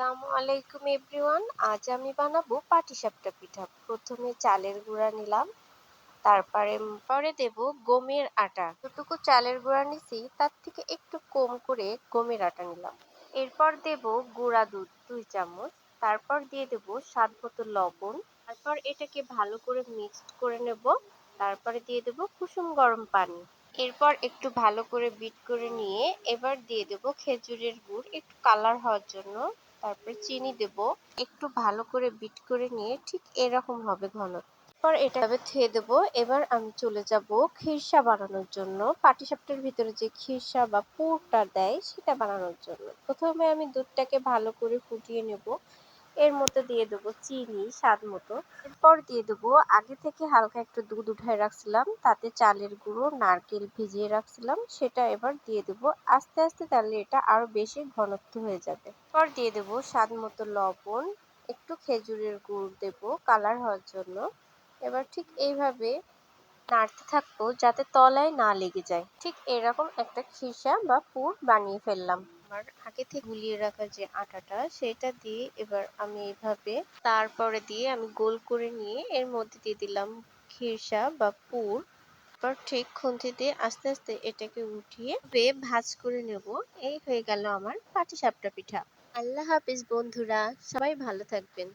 আসসালামু আলাইকুম এভরিওয়ান। আজ আমি বানাবো পাটিসাপটা পিঠা। প্রথমে চালের গুঁড়া নিলাম, তারপরে পরে দেব গমের আটা। যতটুকু চালের গুঁড়া নিছি তার থেকে একটু কম করে গমের আটা নিলাম। এরপর দেব গুঁড়া দুধ 2 চামচ, তারপর দিয়ে দেব স্বাদ মতো লবণ। তারপর এটাকে ভালো করে মিক্সড করে নেব। তারপরে দিয়ে দেব কুসুম গরম পানি। এরপর একটু ভালো করে বিট করে নিয়ে এবার দিয়ে দেব খেজুরের গুড় একটু কালার হওয়ার জন্য। তারপর চিনি দেব। একটু ভালো করে বিট করে নিয়ে ঠিক এরকম হবে ঘন। এরপর এটা থুয়ে দেবো। এবার আমি চলে যাব খিরসা বানানোর জন্য। পাটিসাপটার ভিতরে যে খিরসা বা পুরটা দেয় সেটা বানানোর জন্য প্রথমে আমি দুধটাকে ভালো করে ফুটিয়ে নেব। এর মধ্যে দিয়ে দেবো চিনি স্বাদ মতো। এরপর দিয়ে দেবো আগে থেকে হালকা একটু দুধ উঠায় রাখছিলাম, তাতে চালের গুঁড়ো নারকেল ভিজিয়ে রাখছিলাম, সেটা এবার দিয়ে দেবো আস্তে আস্তে, তাহলে এটা আরো বেশি ঘনত্ব হয়ে যাবে। এরপর দিয়ে দেবো স্বাদ মতো লবণ, একটু খেজুরের গুড় দেবো কালার হওয়ার জন্য। এবার ঠিক এইভাবে নাড়তে থাকবো যাতে তলায় না লেগে যায়। ঠিক এরকম একটা খিরসা বা পুর বানিয়ে ফেললাম। আমার আগে থেকে গুলিয়ে রাখা যে আটাটা সেটা দিয়ে এবার আমি এইভাবে তারপরে দিয়ে আমি গোল করে নিয়ে এর মধ্যে দিয়ে দিলাম খিরসা বা পুর। তারপর ঠিক খুন্তি দিয়ে আস্তে আস্তে এটাকে উঠিয়ে ভাঁজ করে নেব। এই হয়ে গেল আমার পাটিসাপটা পিঠা। আল্লাহ হাফিজ বন্ধুরা, সবাই ভালো থাকবেন।